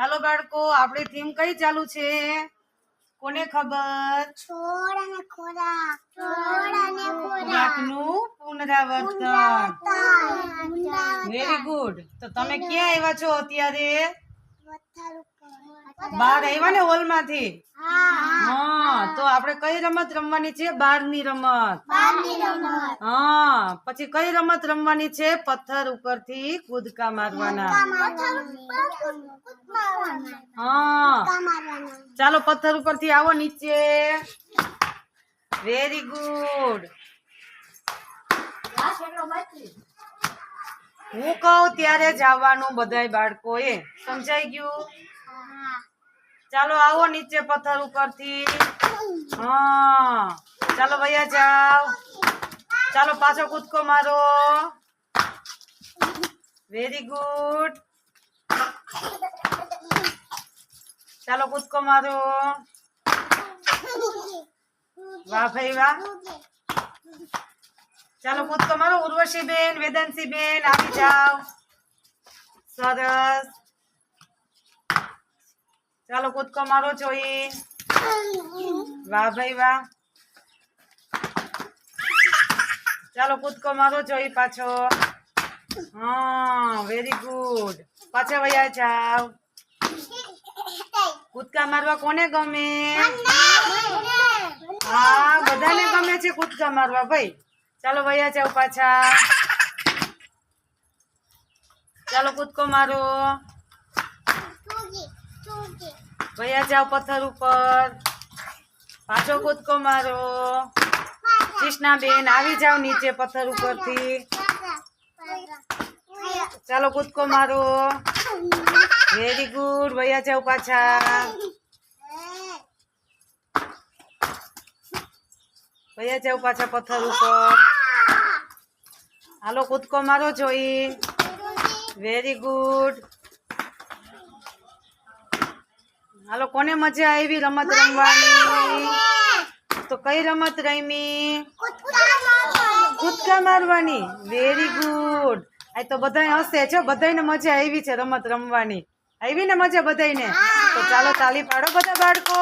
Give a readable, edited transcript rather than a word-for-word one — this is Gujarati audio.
ચાલો બાળકો, આપણી થીમ કઈ ચાલુ છે? કોને ખબર? છોડ અને ખોરાક. છોડ અને ખોરાકનું પુનરાવર્તન. Very good. તો તમે ક્યાં આવ્યા છો અત્યારે? બહાર આવ્યા ને હોલમાંથી? હા. તો આપણે કઈ રમત રમવાની છે? બહારની રમત. હા. પછી કઈ રમત રમવાની છે? પથ્થર ઉપરથી કૂદકા મારવાના. હા. ચાલો પથ્થર ઉપરથી આવો નીચે. Very good. હું કહું ત્યારે જવાનું બધાય બાળકોએ. સમજાઈ ગયું? ચાલો આવો નીચે પથ્થર ઉપરથી. હા. ચાલો ભૈયા જાઓ. ચાલો પાછો કૂદકો મારો. Very good. ચાલો કૂદકો મારો. વાહ ભાઈ વાહ. ચાલો કૂદકો મારો. ઉર્વશી બેન, વેદાંશી બેન આવી જાઓ. સરસ. ચાલો કૂદકો મારો જોઈએ. વાહ ભાઈ વાહ. ચાલો કૂદકો મારો જોઈએ પાછો. હા વેરી ગુડ. પાછા વયા જાઓ. કૂદકા મારવા કોને ગમે? હા બધાને ગમે છે કૂદકા મારવા ભાઈ. ચાલો વયા જાઓ પાછા. ચાલો કૂદકો મારો. વયા જાઓ પથ્થર ઉપર. પાછો કૂદકો મારો. કૃષ્ણા બેન આવી જાઓ નીચે પથ્થર ઉપરથી. ચાલો કૂદકો મારો. Very good. વયા જાઓ પાછા. વયા જાઓ પાછા પથ્થર ઉપર. હાલો કૂદકો મારો જોઈ. Very good. હાલો કોને મજા આવી રમત રમવાની? તો કઈ રમત રમી? કૂદકા મારવાની. Very good. આ તો બધાય હશે છો. બધાને મજા આવી છે રમત રમવાની. આવી ને મજા બધાને? તો ચાલો તાળી પાડો બધા બાળકો.